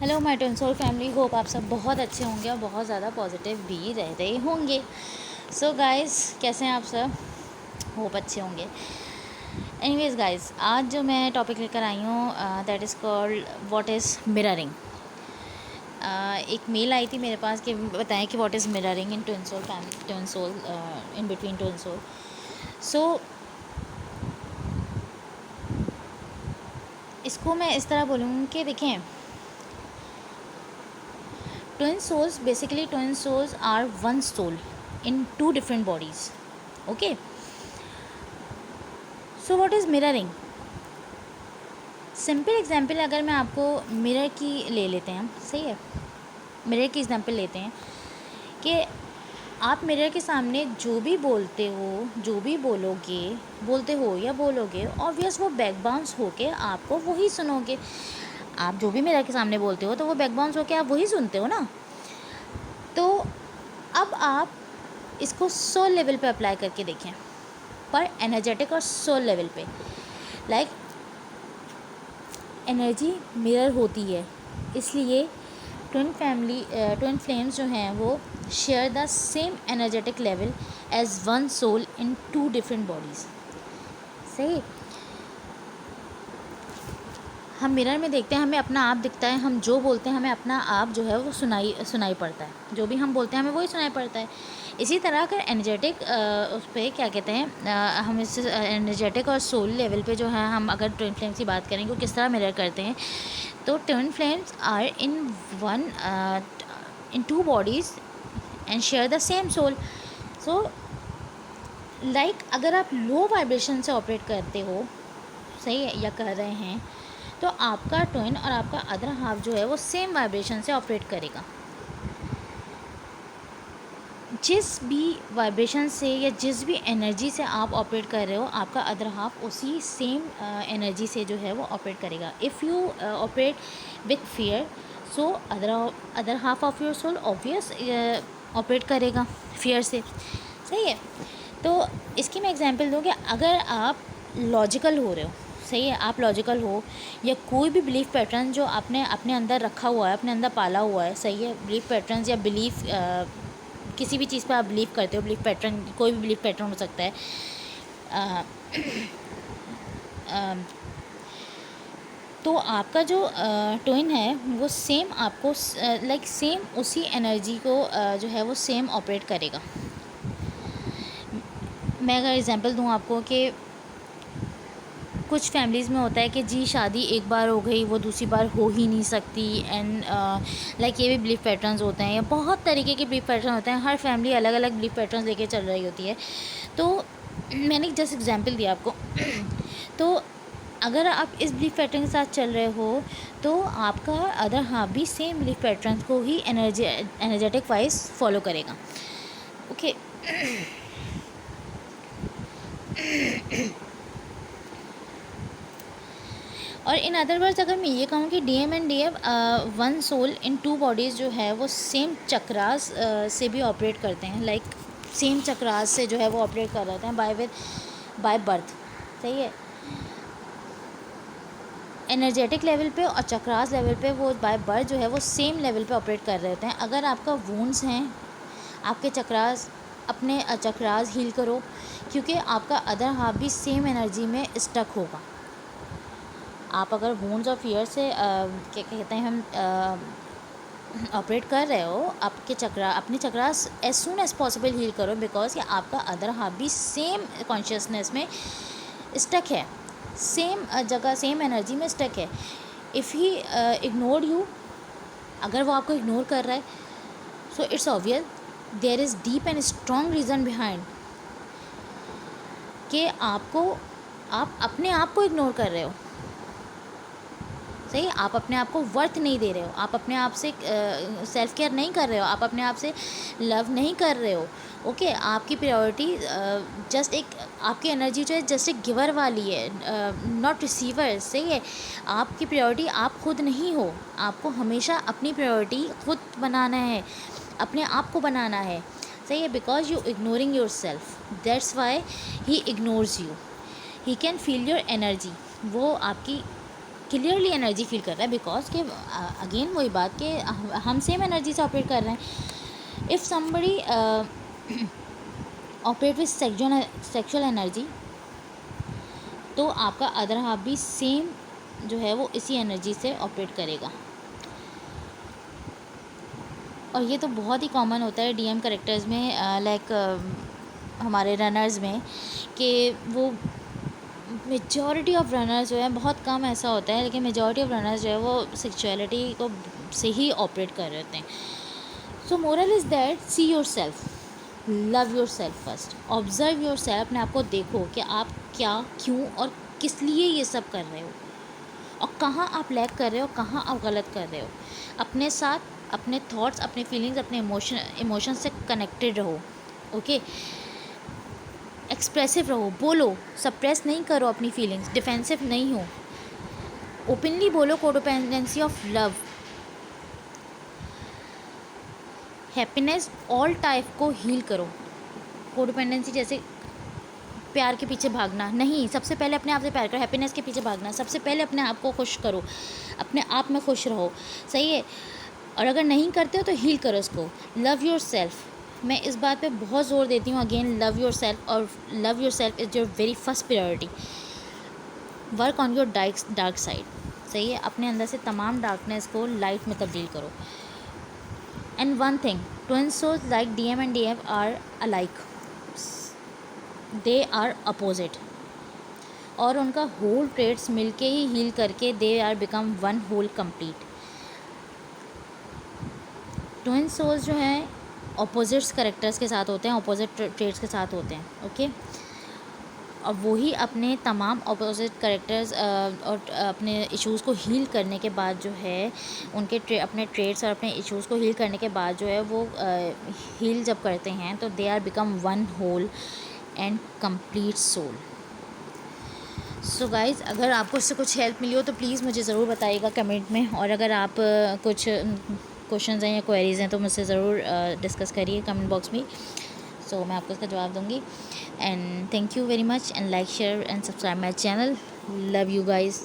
Hello my twin soul family, hope आप सब बहुत अच्छे होंगे और बहुत ज़्यादा पॉजिटिव भी रह रहे होंगे। सो गाइस, कैसे हैं आप सब? होप अच्छे होंगे। एनीवेज गाइस, आज जो मैं टॉपिक लेकर आई हूँ that is called what is mirroring. एक मेल आई थी मेरे पास कि बताएं कि what is mirroring in twin soul family, twin soul, in between twin soul. So इसको मैं इस तरह बोलूँगी कि देखें, twin souls are one soul in two different bodies. Okay, so what is mirroring? Simple example अगर मैं आपको मिरर की ले लेते हैं, सही है, मिरर की एग्जांपल लेते हैं कि आप मिरर के सामने जो भी बोलते हो, जो भी बोलते हो या बोलोगे, ऑब्वियस वो बैक बाउंस होके आपको वही सुनोगे। आप जो भी मिरर के सामने बोलते हो तो वो बैक बाउंस होके आप वही सुनते हो ना। तो अब आप इसको सोल लेवल पे अप्लाई करके देखें, पर एनर्जेटिक और सोल लेवल पे। लाइक एनर्जी मिरर होती है, इसलिए ट्विन फ्लेम्स जो हैं वो share the same energetic level as one soul in two different bodies. सही, हम मिरर में देखते हैं, हमें अपना आप दिखता है, हम जो बोलते हैं हमें अपना आप जो है वो सुनाई पड़ता है, जो भी हम बोलते हैं हमें वही सुनाई पड़ता है। इसी तरह अगर एनर्जेटिक उस पर क्या कहते हैं, हम इस एनर्जेटिक और सोल लेवल पे जो है, हम अगर ट्विन फ्लेम्स की बात करें वो किस तरह मिरर करते हैं, तो twin flames are in two bodies and share the same soul. So like अगर आप लो वाइब्रेशन से ऑपरेट करते हो, सही है, या कर रहे हैं, तो आपका ट्विन और आपका अदर हाफ जो है वो सेम वाइब्रेशन से ऑपरेट करेगा। जिस भी वाइब्रेशन से या जिस भी एनर्जी से आप ऑपरेट कर रहे हो, आपका अदर हाफ उसी सेम एनर्जी से जो है वो ऑपरेट करेगा। If you operate with fear, so other half of your soul obvious operate करेगा फियर से। सही है, तो इसकी मैं एग्जांपल दूँ कि अगर आप लॉजिकल हो रहे हो, सही है, आप लॉजिकल हो, या कोई भी बिलीफ पैटर्न जो आपने अपने अंदर रखा हुआ है, अपने अंदर पाला हुआ है, सही है, बिलीफ पैटर्न या बिलीफ किसी भी चीज़ पर आप बिलीव करते हो, बिलीफ पैटर्न कोई भी बिलीफ पैटर्न हो सकता है, तो आपका जो ट्विन है वो सेम आपको लाइक सेम उसी एनर्जी को जो है वो सेम ऑपरेट करेगा। मैं अगर एग्जांपल दूँ आपको कि कुछ फैमिलीज़ में होता है कि जी शादी एक बार हो गई, वो दूसरी बार हो ही नहीं सकती, एंड लाइक ये भी बिलीफ पैटर्न्स होते हैं, या बहुत तरीके के बिलीफ पैटर्न होते हैं। हर फैमिली अलग अलग बिलीफ पैटर्न्स लेके चल रही होती है। तो मैंने जस्ट एग्जांपल दिया आपको। तो अगर आप इस बिलीफ पैटर्न के साथ चल रहे हो तो आपका अदर हाफ भी सेम बिलीफ पैटर्न को ही एनर्जेटिक वाइज फॉलो करेगा। ओके और इन अदर वर्ड्स अगर मैं ये कहूँ कि DM and DF one soul in two bodies जो है वो सेम चक्रास से भी ऑपरेट करते हैं। लाइक सेम चक्रास से जो है वो ऑपरेट कर रहे हैं बाय बर्थ। सही है, एनर्जेटिक लेवल पे और चक्रास लेवल पे वो बाय बर्थ जो है वो सेम लेवल पे ऑपरेट कर रहे होते हैं। अगर आपका वूंड्स हैं, आपके चक्रास, अपने चक्रास हील करो, क्योंकि आपका अदर हाफ भी सेम एनर्जी में स्टक होगा। आप अगर वूंड्स और फियर से क्या कहते हैं, हम ऑपरेट कर रहे हो, अपने chakras as soon as possible heal करो, बिकॉज आपका अदर हाफ भी सेम कॉन्शियसनेस में स्टक है, सेम जगह सेम एनर्जी में स्टक है। इफ़ ही इग्नोर्ड यू, अगर वो आपको इग्नोर कर रहा है, so it's obvious there is deep and strong reason behind कि आप अपने आप को इग्नोर कर रहे हो। सही, आप अपने आप को वर्थ नहीं दे रहे हो, आप अपने आप से सेल्फ केयर नहीं कर रहे हो, आप अपने आप से लव नहीं कर रहे हो। ओके, आपकी प्रायोरिटी जस्ट एक, आपकी एनर्जी जो है जस्ट एक गिवर वाली है, नॉट रिसीवर। सही है, आपकी प्रायोरिटी आप खुद नहीं हो, आपको हमेशा अपनी प्रायोरिटी खुद बनाना है, अपने आप को बनाना है। सही है, because you ignoring your self, that's why he ignores you. He can feel your energy, वो आपकी क्लियरली एनर्जी फील कर रहा है, बिकॉज के अगेन वही बात कि हम सेम एनर्जी से ऑपरेट कर रहे हैं. If somebody operate with sexual energy, तो आपका अदर हाफ भी सेम जो है वो इसी एनर्जी से ऑपरेट करेगा. और ये तो बहुत ही कॉमन होता है डीएम करेक्टर्स में, लाइक हमारे रनर्स में, कि वो मेजॉरिटी ऑफ रनर्स जो है, बहुत कम ऐसा होता है लेकिन मेजॉरिटी ऑफ रनर्स जो है वो सेक्सुअलिटी को से ही ऑपरेट कर रहे होते हैं. सो moral is that see your self, love your self first, observe your self. अपने आप को देखो कि आप क्या, क्यों और किस लिए ये सब कर रहे हो, और कहाँ आप लैग कर रहे हो, कहाँ आप गलत कर रहे हो. अपने साथ, अपने थॉट्स, अपने फीलिंग्स, अपने इमोशन से कनेक्टेड रहो. ओके, एक्सप्रेसिव रहो, बोलो, सप्रेस नहीं करो अपनी फीलिंग्स, डिफेंसिव नहीं हो, ओपनली बोलो. Codependency of love, happiness, all type को हील करो. कोडिपेंडेंसी जैसे प्यार के पीछे भागना नहीं, सबसे पहले अपने आप से प्यार करो. हैप्पीनेस के पीछे भागना, सबसे पहले अपने आप को खुश करो, अपने आप में खुश रहो. सही है. और अगर नहीं करते हो तो हील करो उसको. लव योर सेल्फ, मैं इस बात पे बहुत ज़ोर देती हूँ अगेन, लव योर सेल्फ. और love your self is your very first priority. Work on your dark side. सही है. अपने अंदर से तमाम डार्कनेस को लाइट में तब्दील करो. And one thing, twin souls like DM and DF are alike, they are opposite. और उनका होल ट्रेड्स मिलके ही हील करके they are become one whole complete. Twin souls जो हैं अपोजिट्स करेक्टर्स के साथ होते हैं, अपोजिट ट्रेड्स के साथ होते हैं. ओके, और वही अपने तमाम अपोजिट करेक्टर्स और अपने इश्यूज़ को हील करने के बाद जो है, उनके अपने ट्रेड्स और अपने इश्यूज़ को हील करने के बाद जो है वो हील जब करते हैं तो they are become one whole and complete soul. So guys, अगर आपको इससे कुछ हेल्प मिली हो तो प्लीज़ मुझे ज़रूर बताइएगा कमेंट में. और अगर आप कुछ क्वेश्चंस हैं या क्वेरीज़ हैं तो मुझसे ज़रूर डिस्कस करिए कमेंट बॉक्स में. सो मैं आपको इसका जवाब दूँगी. And thank you very much, and like, share and subscribe my channel. Love you guys.